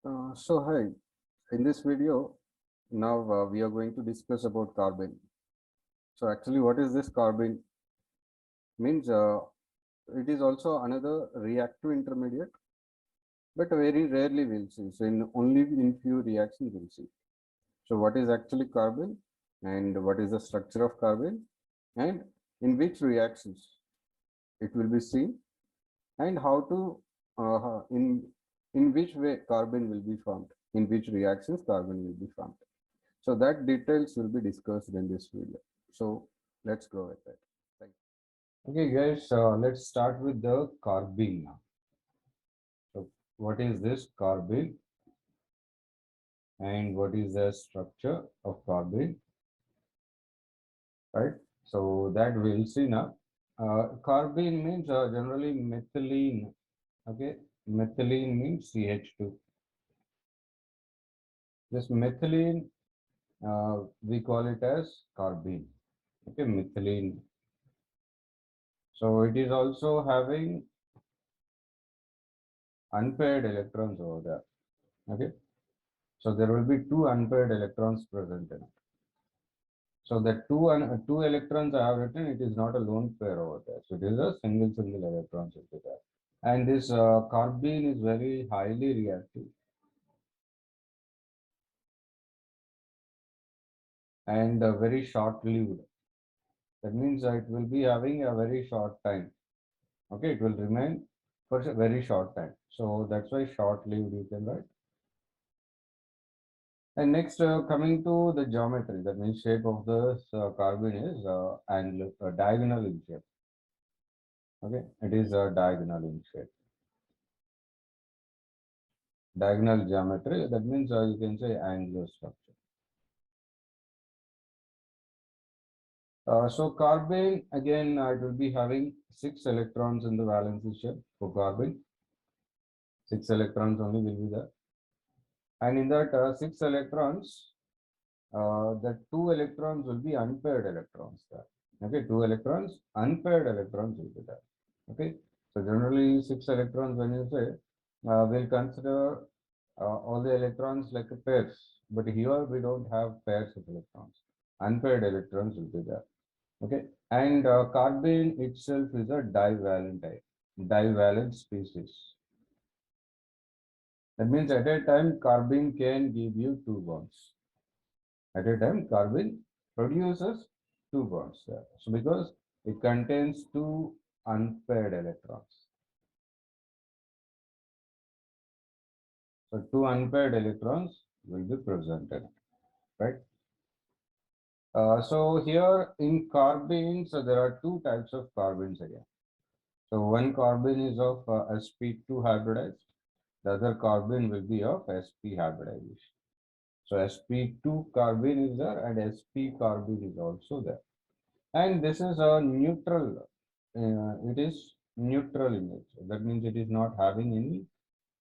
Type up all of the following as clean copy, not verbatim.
Hi, in this video, now we are going to discuss about carbon. So actually what is this carbon? Means it is also another reactive intermediate, but very rarely we'll see. So in only in few reactions we'll see. So what is actually carbon and what is the structure of carbon and in which reactions it will be seen and how to in which way carbon will be formed, in which reactions carbon will be formed. So that details will be discussed in this video. So let's go with it. Thank you. Okay, guys, let's start with the carbene now. So what is this carbene and what is the structure of carbene, right? So that we'll see now. Carbene means generally methylene. Okay, methylene means CH2. This methylene, we call it as carbene. Okay, methylene. So it is also having unpaired electrons over there. Okay, so there will be two unpaired electrons present in it. So the two electrons I have written, it is not a lone pair over there. So it is a single electrons will be there. And this carbene is very highly reactive and very short-lived. That means it will be having a very short time. Okay, it will remain for a very short time. So that's why short-lived you can write. And next, coming to the geometry, that means shape of the carbon is diagonal in shape. Okay, it is diagonal in shape. Diagonal geometry, that means you can say angular structure. So carbon, again, it will be having 6 electrons in the valency shell for carbon. 6 electrons only will be there. And in that 6 electrons, the 2 electrons will be unpaired electrons there. Okay, 2 electrons, unpaired electrons will be there. Okay, so generally 6 electrons, when you say, we'll consider all the electrons like a pairs, but here we don't have pairs of electrons. Unpaired electrons will be there. Okay, and carbene itself is a divalent species. That means at a time carbene can give you two bonds. At a time carbene produces two bonds there. So because it contains two unpaired electrons. So two unpaired electrons will be presented, right? So here in carbenes, there are two types of carbenes again. So one carbene is of sp2 hybridized, the other carbene will be of sp hybridization. So sp2 carbene is there and sp carbene is also there. And this is a neutral, it is neutral in nature. That means it is not having any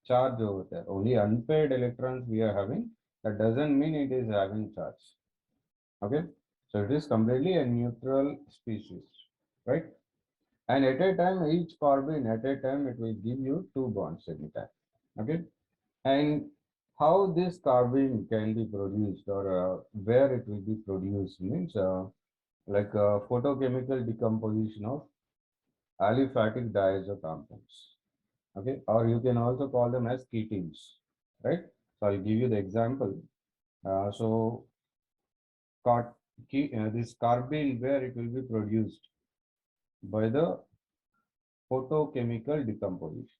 charge over there. Only unpaired electrons we are having. That doesn't mean it is having charge. Okay, so it is completely a neutral species, right? And at a time, each carbene at a time it will give you two bonds anytime. Okay, and how this carbene can be produced or where it will be produced means like photochemical decomposition of aliphatic diazo compounds. Okay, or you can also call them as ketenes, right? So I'll give you the example. So this carbene where it will be produced by the photochemical decomposition.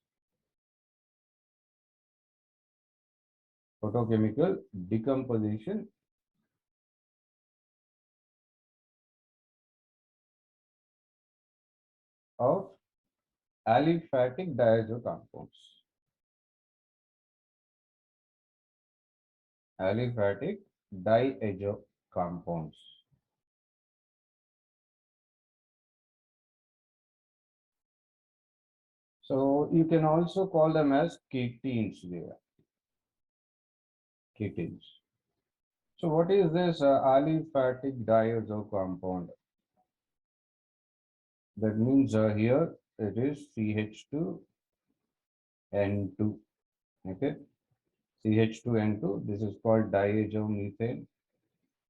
Photochemical decomposition of aliphatic diazo compounds. Aliphatic diazo compounds. So you can also call them as ketenes there. Ketenes. So what is this aliphatic diazo compound? That means here it is CH2N2. Okay. CH2N2. This is called diazomethane.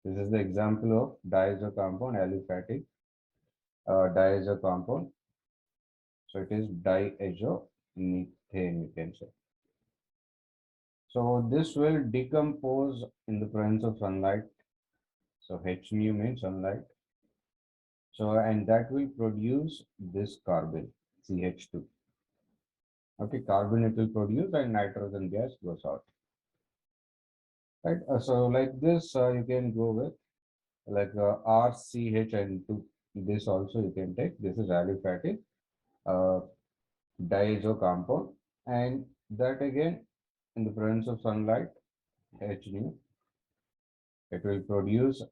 This is the example of diazo compound, aliphatic diazo compound. So it is diazomethane, you can say. So this will decompose in the presence of sunlight. So H nu means sunlight. So and that will produce this carbon, CH2. Okay, carbon it will produce and nitrogen gas goes out. Right. So like this, you can go with like RCHN2. This also you can take. This is aliphatic uh, diazo compound, and that again in the presence of sunlight, H nu, it will produce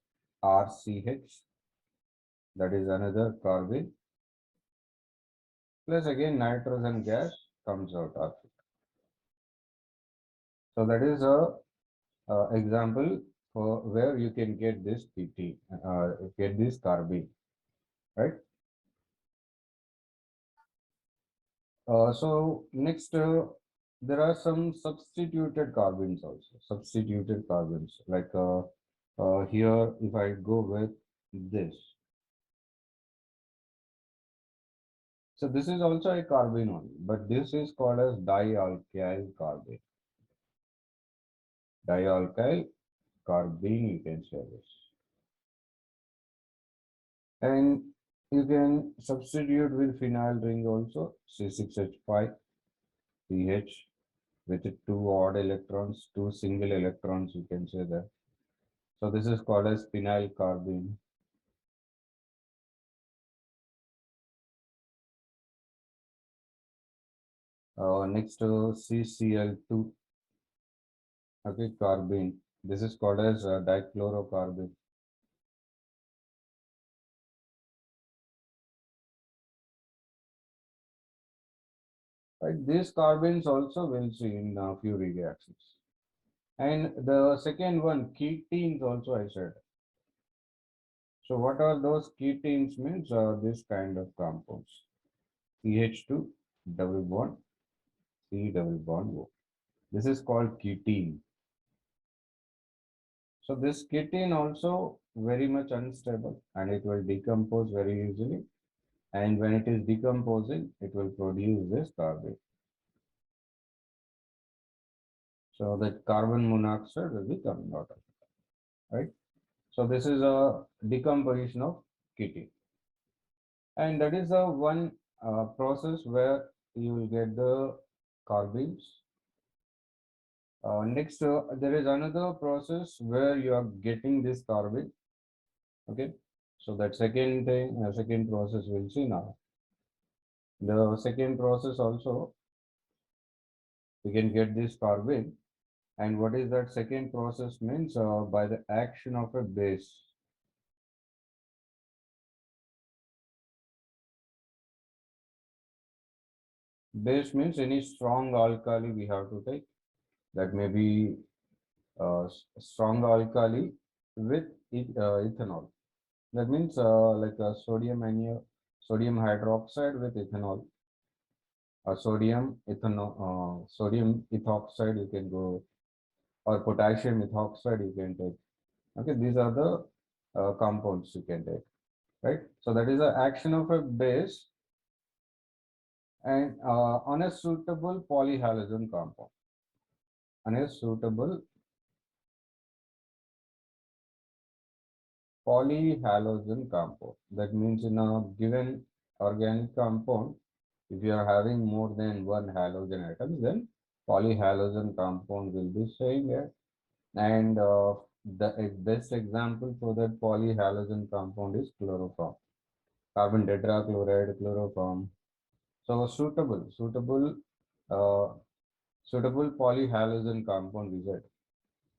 RCH. That is another carbon. Plus again nitrogen gas comes out of it. So that is a example for where you can get this PT, get this carbene, right? So next, there are some substituted carbons also. Substituted carbons like here, if I go with this, so this is also a carbene only, but this is called as dialkyl carbene. Dialkyl carbene, you can say this. And you can substitute with phenyl ring also, C6H5 CH with two odd electrons, two single electrons, you can say that. So this is called as phenyl carbene. Next to CCl2, okay, carbene. This is called as dichlorocarbene. Right, these carbenes also will see in a few reactions. And the second one, ketenes also I said. So what are those ketenes means? This kind of compounds. CH2 double bond, C double bond O. This is called ketene. So this ketene also very much unstable and it will decompose very easily. And when it is decomposing, it will produce this carbon. So that carbon monoxide will be coming out of it, right? So this is a decomposition of ketene. And that is the one process where you will get the carbenes. Next, there is another process where you are getting this carbon. Okay, so that second thing, second process we'll see now. The second process also, we can get this carbon. And what is that second process means? By the action of a base. Base means any strong alkali we have to take. That may be strong alkali with ethanol. That means like sodium hydroxide with ethanol, sodium ethoxide you can go, or potassium ethoxide you can take. Okay, these are the compounds you can take, right? So that is the action of a base and on a suitable polyhalogen compound. On a suitable polyhalogen compound. That means in a given organic compound, if you are having more than one halogen atom, then polyhalogen compound will be showing here. And the best example for that polyhalogen compound is chloroform. Carbon tetrachloride, chloroform. So uh, suitable polyhalogen compound we said.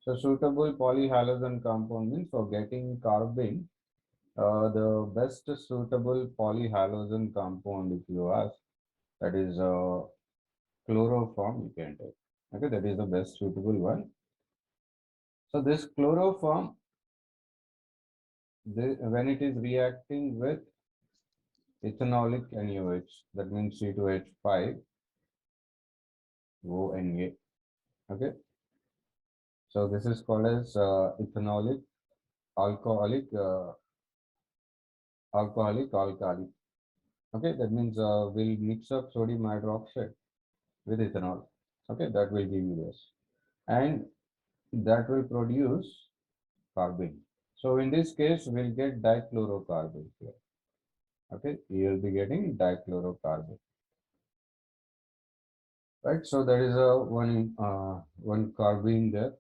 So suitable polyhalogen compound means for getting carbon, the best suitable polyhalogen compound, if you ask, that is chloroform you can take. Okay, that is the best suitable one. So this chloroform, when it is reacting with ethanolic NaOH, that means C2H5 ONA. Okay, So this is called as ethanolic alcoholic alkali. Okay, that means we'll mix up sodium hydroxide with ethanol. Okay, that will give you this, and that will produce carbene. So in this case, we'll get dichlorocarbon here. Okay, you'll be getting dichlorocarbon, right? So that is a one carbene there.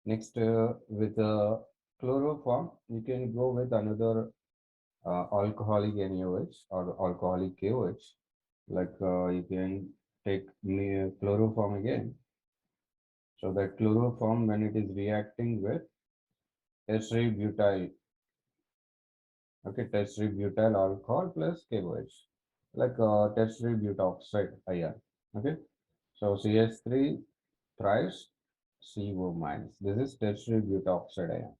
Next, with a chloroform, you can go with another alcoholic NaOH or alcoholic KOH. Like you can take chloroform again. So that chloroform, when it is reacting with tertiary butyl, okay, tertiary butyl alcohol plus KOH, like tertiary butoxide ion. Okay, so CH3 thrice CO minus. This is tertiary butoxide ion.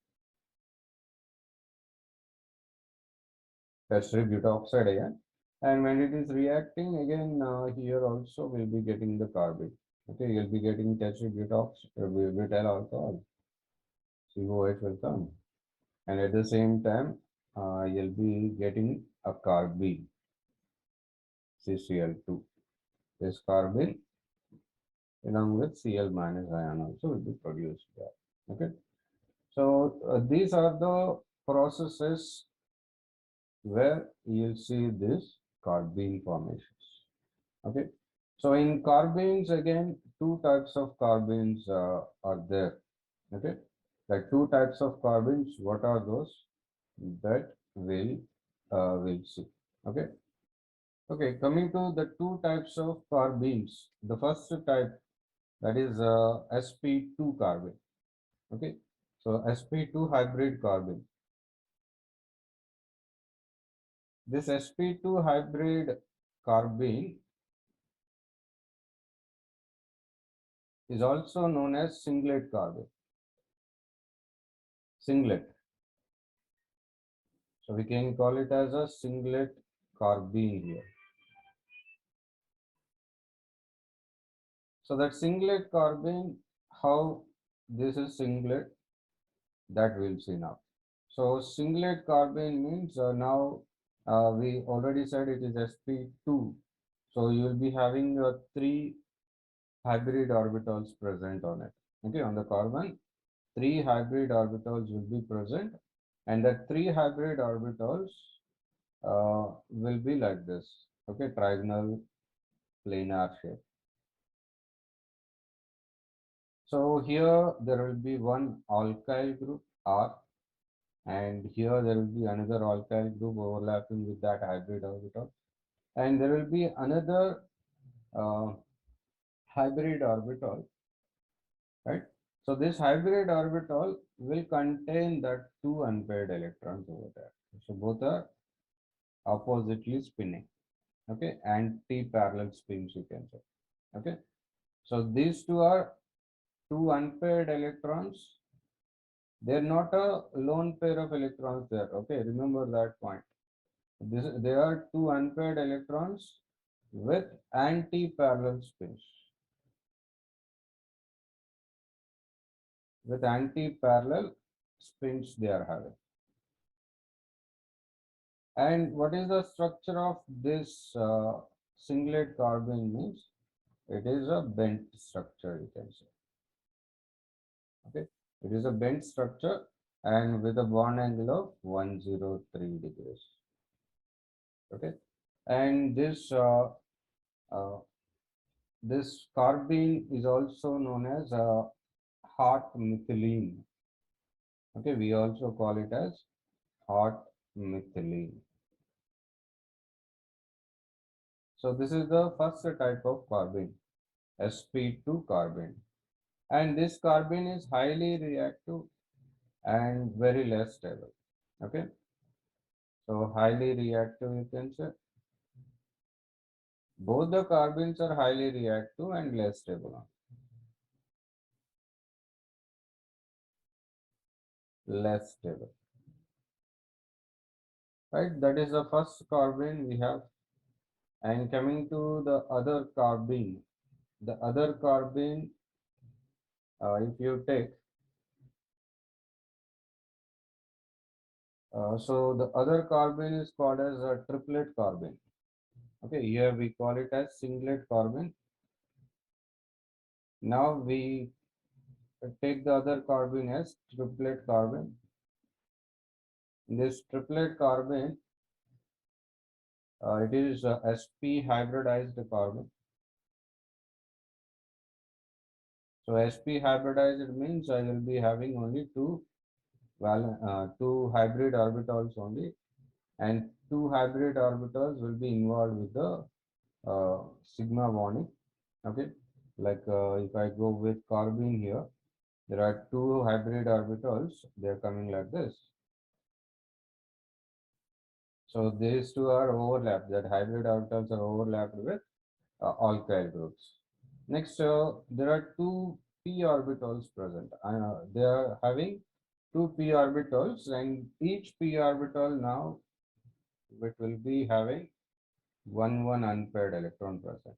Tertiary butoxide ion. And when it is reacting again, here also we'll be getting the carbene. Okay, you'll be getting tertiary butyl alcohol. COH will come. And at the same time, you'll be getting a carbene, CCl2. This carbene along with Cl minus ion also will be produced there. Okay, so these are the processes where you'll see this carbene formations. Okay, so in carbenes again, two types of carbenes are there. Okay, like two types of carbenes. What are those? That will see. Okay. Okay, coming to the two types of carbenes. The first type, that is sp2 carbene. Okay, so sp2 hybrid carbene. This sp2 hybrid carbene is also known as singlet carbene. Singlet. So we can call it as a singlet carbene here. So that singlet carbene, how this is singlet, that we'll see now. So singlet carbene means now we already said it is sp2. So you will be having three hybrid orbitals present on it. Okay, on the carbon, three hybrid orbitals will be present, and the three hybrid orbitals will be like this. Okay, trigonal planar shape. So here there will be one alkyl group R, and here there will be another alkyl group overlapping with that hybrid orbital, and there will be another uh, hybrid orbital, right? So this hybrid orbital will contain that two unpaired electrons over there. So both are oppositely spinning. Okay, anti-parallel spins you can say. Okay, so these two are two unpaired electrons. They're not a lone pair of electrons there. Okay, remember that point. There are two unpaired electrons with anti-parallel spins. With anti-parallel spins they are having. And what is the structure of this singlet carbene means? It is a bent structure, you can say. Okay, it is a bent structure and with a bond angle of 103 degrees. Okay, and this carbene is also known as hot methylene. Okay, we also call it as hot methylene. So this is the first type of carbene, sp2 carbene, and this carbene is highly reactive and very less stable. Okay, so highly reactive, you can say. Both the carbenes are highly reactive and less stable. Less stable, right? That is the first carbene we have. And coming to the other carbene if you take, so the other carbon is called as a triplet carbon. Okay, here we call it as singlet carbon. Now we take the other carbon as triplet carbon. In this triplet carbon, it is sp hybridized carbon. So sp hybridized means I will be having only two hybrid orbitals only, and two hybrid orbitals will be involved with the sigma bonding. Okay, like if I go with carbene here, there are two hybrid orbitals, they are coming like this. So these two are overlapped, that hybrid orbitals are overlapped with alkyl groups. Next, there are two p orbitals present. They are having two p orbitals, and each p orbital now it will be having one unpaired electron present.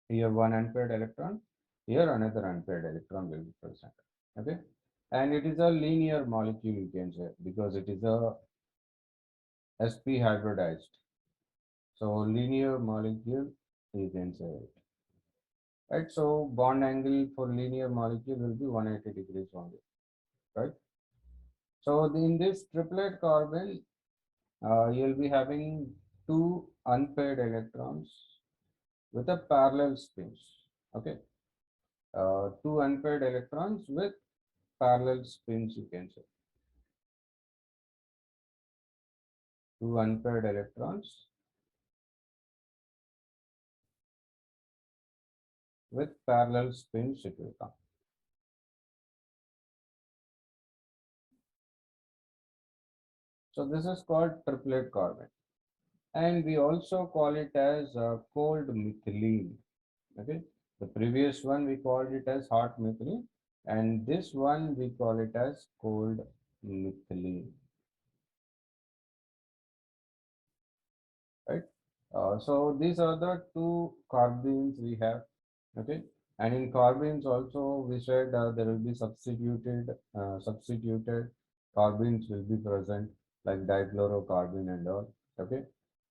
Here one unpaired electron, here another unpaired electron will be present. Okay, and it is a linear molecule, you can say, because it is a sp hybridized. So linear molecule, you can say it. Right, so bond angle for linear molecule will be 180 degrees only, right? So in this triplet carbon, you'll be having two unpaired electrons with a parallel spins. Okay, two unpaired electrons with parallel spins, you can say. Two unpaired electrons with parallel spins, it will come. So this is called triplet carbon, and we also call it as cold methylene. Okay, the previous one we called it as hot methylene, and this one we call it as cold methylene. Right. So these are the two carbenes we have. Okay, and in carbenes also we said there will be substituted carbenes will be present, like dichlorocarbene and all. Okay,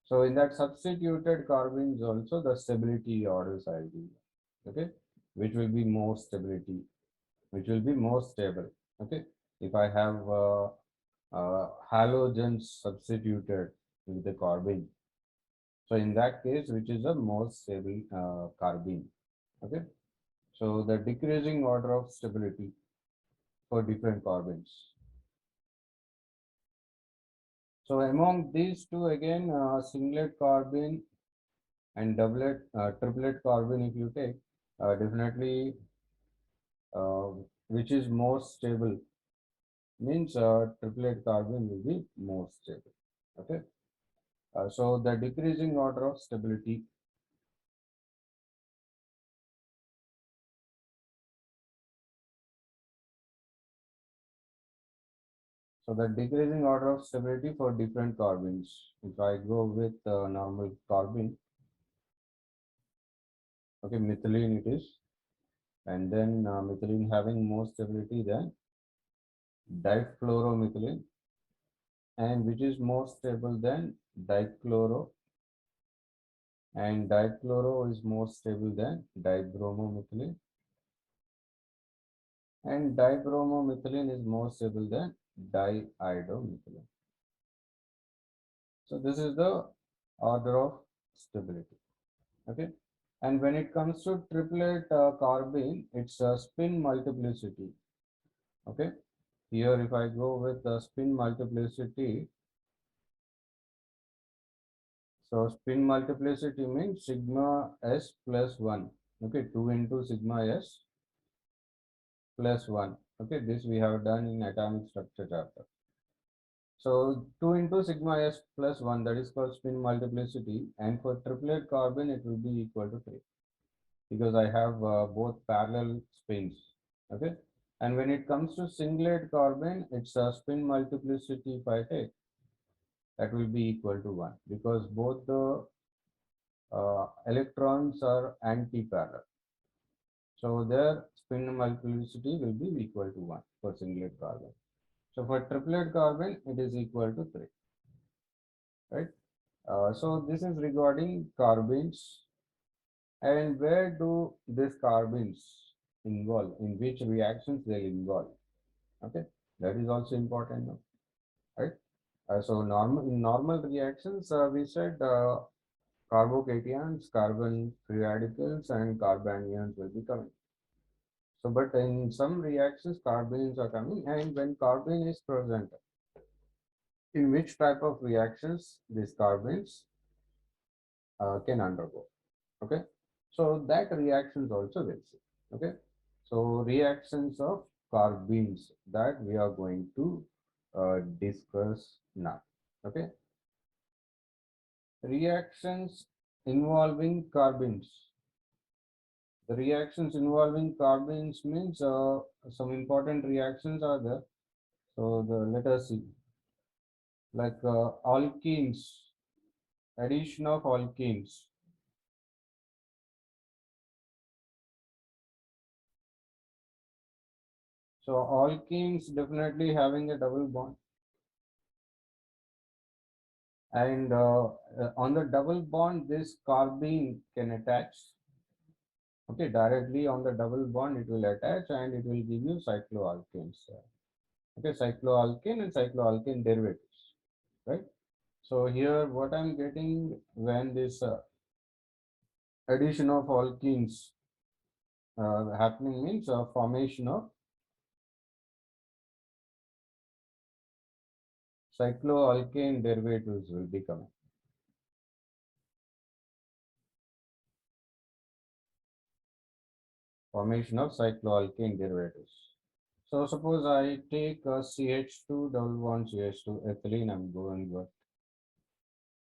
so in that substituted carbenes also the stability orders I will. Okay, which will be more stability, which will be more stable. Okay, if I have halogens substituted with the carbene, so in that case, which is a more stable carbene. Okay, so the decreasing order of stability for different carbenes. So among these two, again, singlet carbene and triplet carbene, if you take, definitely uh, which is more stable, means triplet carbene will be more stable. Okay, so the decreasing order of stability. So the decreasing order of stability for different carbenes. If I go with normal carbene, okay, methylene it is, and then methylene having more stability than difluoromethylene, and which is more stable than dichloro, and dichloro is more stable than dibromomethylene, and dibromomethylene is more stable than diiodomethylene. So this is the order of stability. Okay, and when it comes to triplet carbene, it's a spin multiplicity. Okay, here if I go with the spin multiplicity, so spin multiplicity means sigma s plus 1. Okay, 2 into sigma s plus 1. Okay, this we have done in atomic structure chapter. So 2 into sigma s plus 1, that is called spin multiplicity, and for triplet carbene it will be equal to 3, because I have both parallel spins. Okay, and when it comes to singlet carbene, it's a spin multiplicity if I take, that will be equal to 1, because both the electrons are anti-parallel. So their spin multiplicity will be equal to 1 for singlet carbon. So for triplet carbon, it is equal to 3, right? So this is regarding carbons, and where do these carbons involve, in which reactions they involve. Okay, that is also important, no? Right? So in normal reactions, we said carbocations, carbon free radicals, and carbanions will be coming. So, but in some reactions, carbons are coming, and when carbon is present, in which type of reactions these carbons can undergo. Okay, so that reactions also will see. Okay, so reactions of carbons that we are going to discuss now. Okay, reactions involving carbons. The reactions involving carbons means some important reactions are there. So the let us see, like alkenes, addition of alkenes. So alkenes definitely having a double bond, and on the double bond, this carbene can attach. Okay, directly on the double bond, it will attach, and it will give you cycloalkanes. Okay, cycloalkane and cycloalkane derivatives, right? So here, what I'm getting when this addition of alkenes happening means formation of cycloalkane derivatives will be coming. Formation of cycloalkane derivatives. So suppose I take CH2 double bond CH2 ethylene, I'm going with.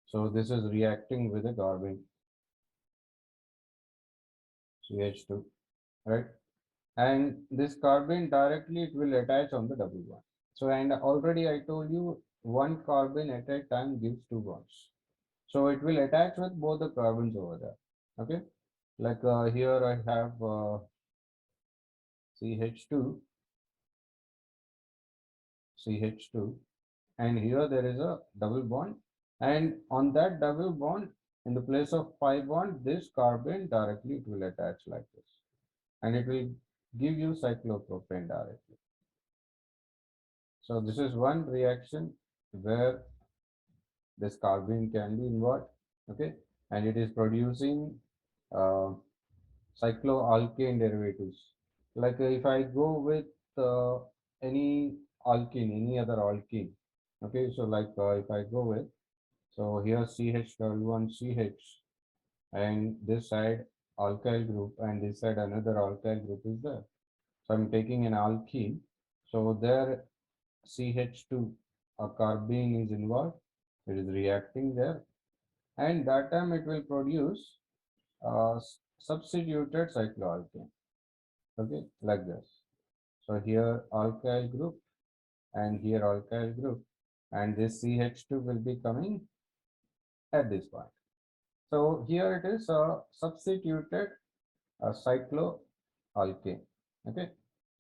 So this is reacting with a carbon CH2, right? And this carbon directly it will attach on the double bond. So and already I told you one carbon at a time gives two bonds. So it will attach with both the carbons over there. Okay, like here I have CH2, CH2, and here there is a double bond, and on that double bond, in the place of pi bond, this carbon directly it will attach like this, and it will give you cyclopropane directly. So this is one reaction where this carbon can be involved. Okay, and it is producing uh, cycloalkane derivatives. Like if I go with any alkene, any other alkene. Okay, so like if I go with, so here CH one CH, and this side alkyl group, and this side another alkyl group is there. So I'm taking an alkene. So there CH2, a carbene is involved. It is reacting there, and that time it will produce substituted cycloalkane. Okay, like this. So here alkyl group, and here alkyl group, and this CH2 will be coming at this point. So here it is substituted cycloalkane. Okay,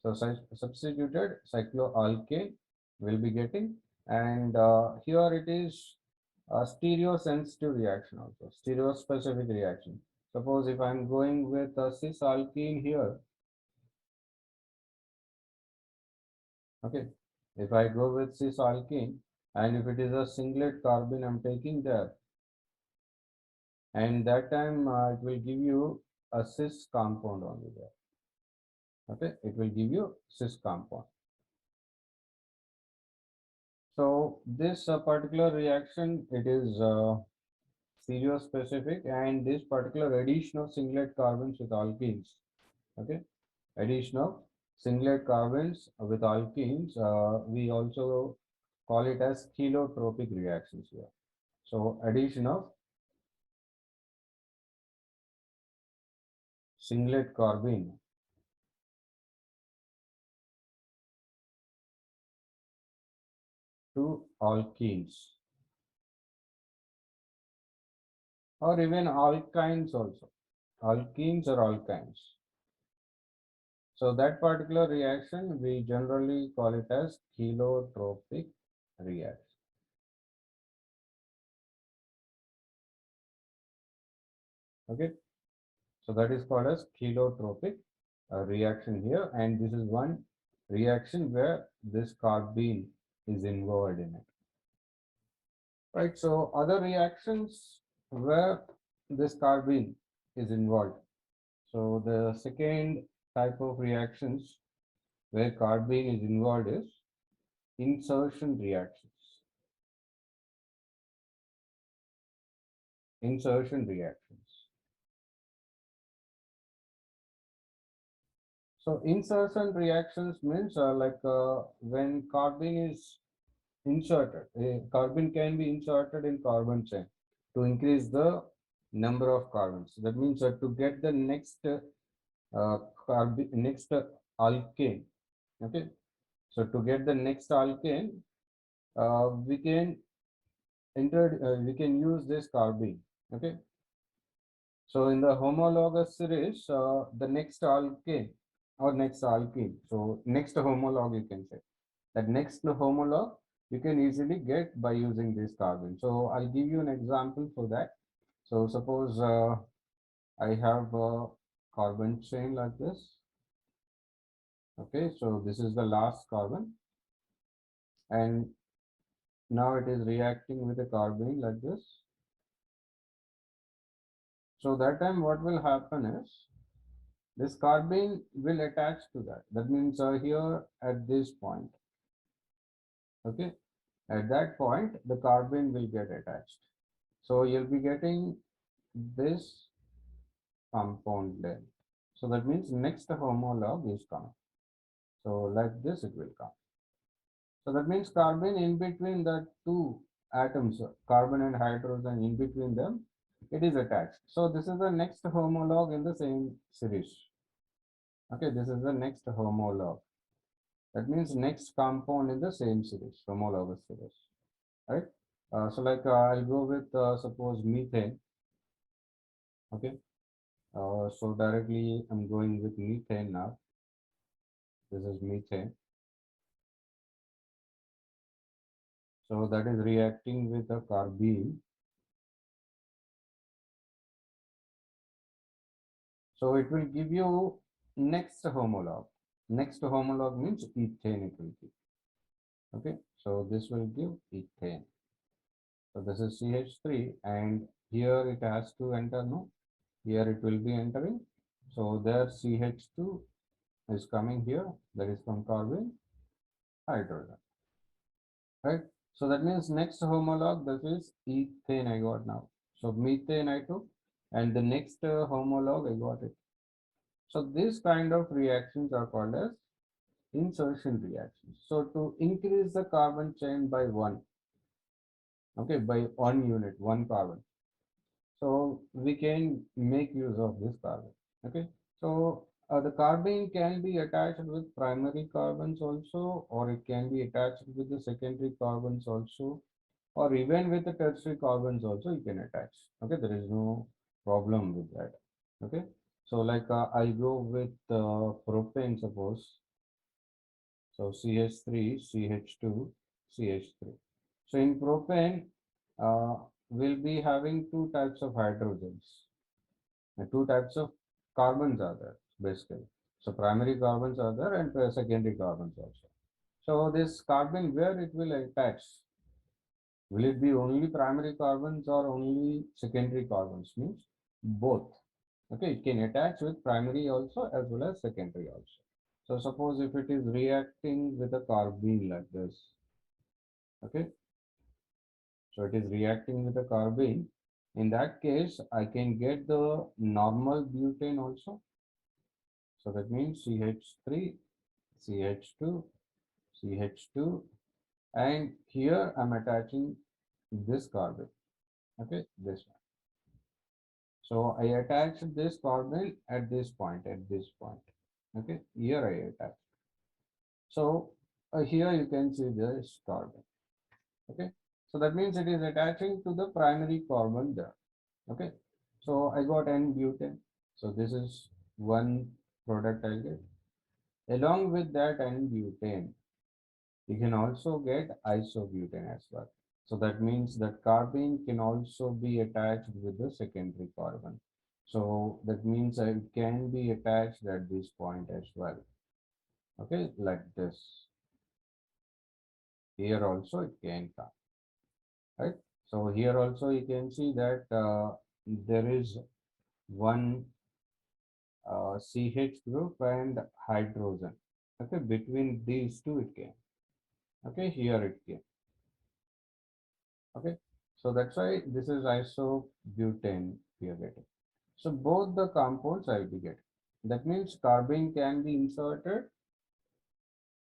so substituted cycloalkane will be getting, and here it is a stereo sensitive reaction, also stereo specific reaction. Suppose if I'm going with a cis alkene here. Okay, if I go with cis alkene, and if it is a singlet carbon I'm taking there, and that time it will give you a cis compound only there. Okay, it will give you cis compound. So this particular reaction, it is stereospecific, and this particular addition of singlet carbons with alkenes. Okay, addition of singlet carbons with alkenes, we also call it as chelotropic reactions here. So addition of singlet carbene to alkenes, or even alkynes also, alkenes or alkynes. So that particular reaction, we generally call it as chelotropic reaction. Okay, so that is called as chelotropic reaction here, and this is one reaction where this carbene is involved in it. Right, so other reactions where this carbene is involved. So the second type of reactions where carbene is involved is insertion reactions. Insertion reactions. So insertion reactions means when carbene is inserted, carbene can be inserted in carbon chain to increase the number of carbons. That means to get the next next alkane. Okay, so to get the next alkane, we can we can use this carbene. Okay, so in the homologous series, the next alkane or next alkene, so next homolog you can say, that next homolog you can easily get by using this carbene. So I'll give you an example for that. So suppose I have a carbon chain like this. Okay, so this is the last carbon, and now it is reacting with a carbene like this. So that time what will happen is this carbene will attach to that. That means here at this point, okay, at that point the carbene will get attached. So you'll be getting this compound length. So that means next homolog is coming. So like this it will come. So that means carbon in between the two atoms, carbon and hydrogen, in between them, it is attached. So this is the next homolog in the same series. Okay, this is the next homolog. That means next compound in the same series, homologous series, right? I'll go with suppose methane. Okay, so directly I'm going with methane now. This is methane. So that is reacting with a carbene. So it will give you next homolog. Next homolog means ethane it will give. Okay, so this will give ethane. So this is CH3 and here it has to enter, no? Here it will be entering. So there CH2 is coming here, that is from carbon, hydrogen. Right? So that means next homolog, that is ethane I got now. So methane I took and the next homolog I got it. So this kind of reactions are called as insertion reactions. So to increase the carbon chain by one, okay, by 1 unit, one carbon. So we can make use of this carbon. Okay. So the carbene can be attached with primary carbons also, or it can be attached with the secondary carbons also, or even with the tertiary carbons also you can attach. Okay, there is no problem with that. Okay, so I'll go with propane suppose. So CH3, CH2, CH3. So in propane, we'll be having two types of hydrogens. And two types of carbons are there, basically. So primary carbons are there and secondary carbons also. So this carbon, where it will attach? Will it be only primary carbons or only secondary carbons? Means both. Okay, it can attach with primary also as well as secondary also. So suppose if it is reacting with a carbene like this, okay, so it is reacting with a carbene. In that case, I can get the normal butane also. So that means CH3, CH2, CH2, and here I'm attaching this carbon. Okay, this one. So I attach this carbon at this point, Okay, here I attach. So here you can see this carbon. Okay, so that means it is attaching to the primary carbon there. Okay, so I got N butane. So this is one product I'll get. Along with that and butane, you can also get isobutane as well. So that means that carbene can also be attached with the secondary carbon. So that means that it can be attached at this point as well. Okay, like this. Here also it can come, right? So here also you can see that there is one CH group and hydrogen. Okay, between these two it can. Okay, here it can. Okay, so that's why this is isobutane we are getting. So both the compounds I'll be getting. That means carbene can be inserted.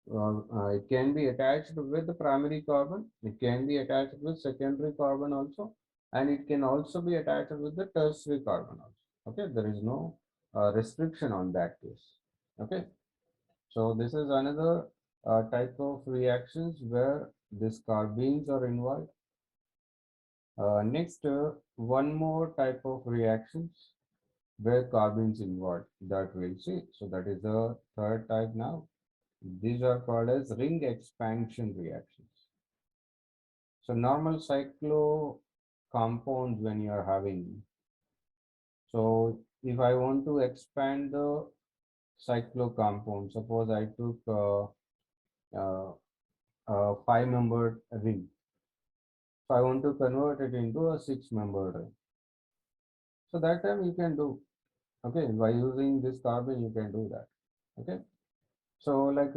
It can be attached with the primary carbon. It can be attached with secondary carbon also, and it can also be attached with the tertiary carbon also. Okay, there is no restriction on that case. Okay, so this is another type of reactions where these carbenes are involved. Next, one more type of reactions where carbenes involved that we'll see. So that is the third type now. These are called as ring expansion reactions. So normal cyclo compounds when you are having. So if I want to expand the cyclo compound, suppose I took uh, a 5-membered ring. So I want to convert it into a 6-membered ring. So that time you can do, okay, by using this carbon you can do that. Okay. So like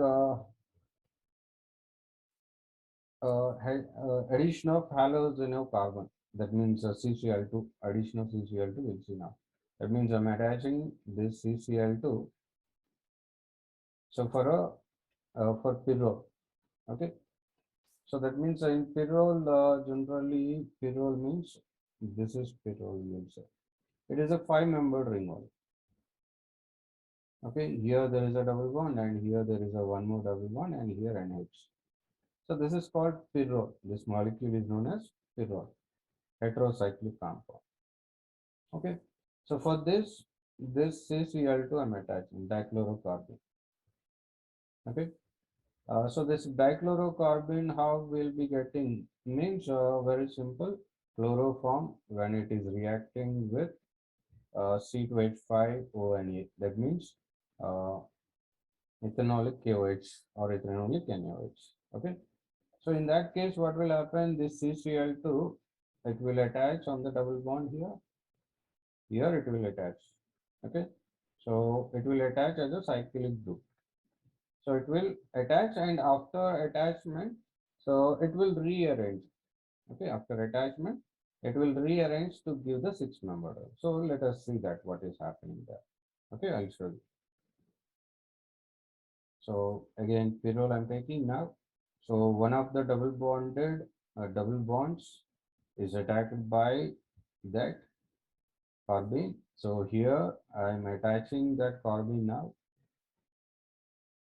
addition of halogenocarb, that means CCl2, addition of CCl2 we'll see now. That means I'm attaching this CCl2. So for a for pyrrole, okay. So that means in pyrrole, generally pyrrole means this is pyrrole. You'll say it is a 5-membered ring only. Okay, here there is a double bond, and here there is a one more double bond, and here an H. So this is called pyrrole. This molecule is known as pyrrole, heterocyclic compound. Okay, so for this CCl2 I'm attaching dichlorocarbon. Okay, so this dichlorocarbon, how we'll be getting means very simple. Chloroform when it is reacting with C2H5ONA. That means uh, ethanolic KOH or ethanolic NaOH. Okay, so in that case, what will happen? This CCl2, it will attach on the double bond here. Here it will attach. Okay, so it will attach as a cyclic group. So it will attach, and after attachment, so it will rearrange. Okay, after attachment, it will rearrange to give the 6-membered. So let us see that what is happening there. Okay, I'll show you. So again, pyrrole I'm taking now. So one of the double bonds is attacked by that carbene. So here I'm attaching that carbene now.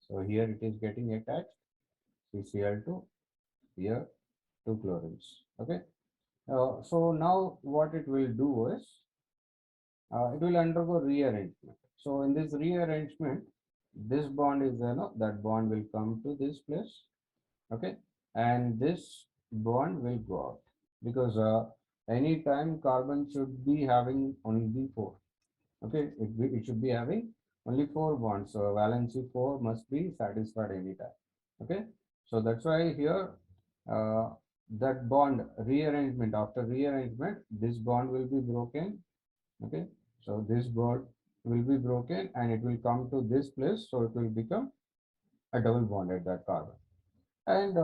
So here it is getting attached, CCl2, here two chlorines. Okay. So now what it will do is it will undergo rearrangement. So in this rearrangement, this bond is that bond will come to this place. Okay, and this bond will go out because anytime carbon should be having only 4. Okay, it should be having only 4 bonds. So valency 4 must be satisfied anytime. Okay, so that's why here uh, that bond rearrangement, after rearrangement, this bond will be broken. Okay, so this bond will be broken and it will come to this place. So it will become a double bond at that carbon, and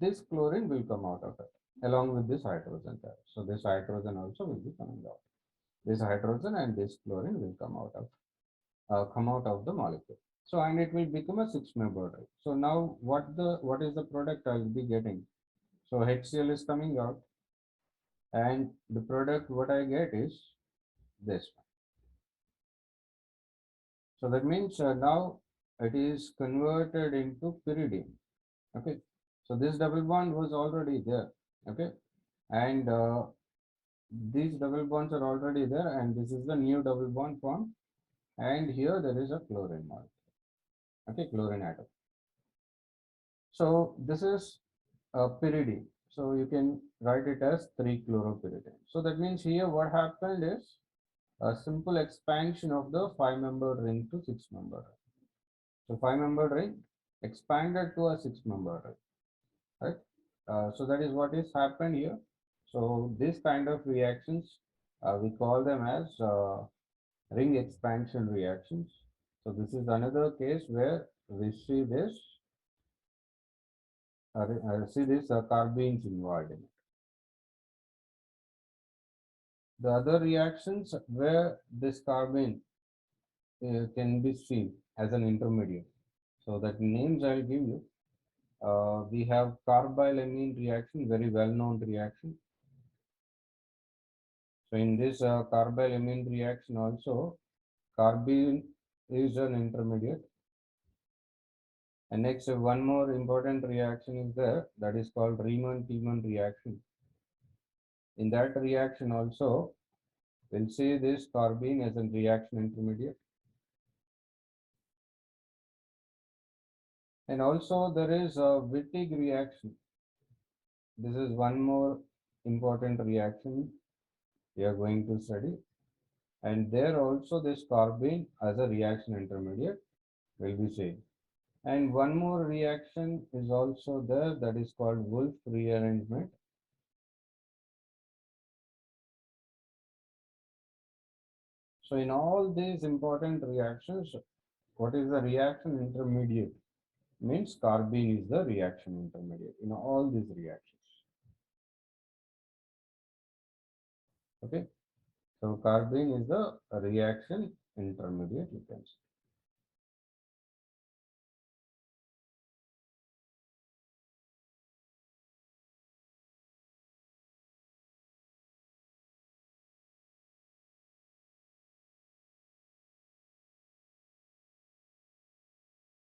this chlorine will come out of it along with this hydrogen there. So this hydrogen also will be coming out. This hydrogen and this chlorine will come out of the molecule. So and it will become a 6-membered ring. So now what is the product I'll be getting? So HCl is coming out, and the product what I get is this one. So that means now it is converted into pyridine. Okay, so this double bond was already there. Okay, and these double bonds are already there, and this is the new double bond formed, and here there is a chlorine molecule. Okay, chlorine atom. So this is a pyridine. So you can write it as 3-chloropyridine. So that means here what happened is a simple expansion of the 5-membered ring to 6-membered ring. So 5-membered ring expanded to a 6-membered ring, right? So that is what is happened here. So this kind of reactions, we call them as ring expansion reactions. So this is another case where we see this, carbenes involved in it. The other reactions where this carbene can be seen as an intermediate. So that names I'll give you. We have carbylamine reaction, very well known reaction. So in this carbylamine reaction also, carbene is an intermediate. And next, one more important reaction is there, that is called Riemann-Tiemann reaction. In that reaction also, we'll see this carbene as a reaction intermediate. And also there is a Wittig reaction. This is one more important reaction we are going to study. And there also this carbene as a reaction intermediate will be seen. And one more reaction is also there, that is called Wolff rearrangement. So in all these important reactions, what is the reaction intermediate? Means carbene is the reaction intermediate in all these reactions. Okay. So carbene is the reaction intermediate, you can say.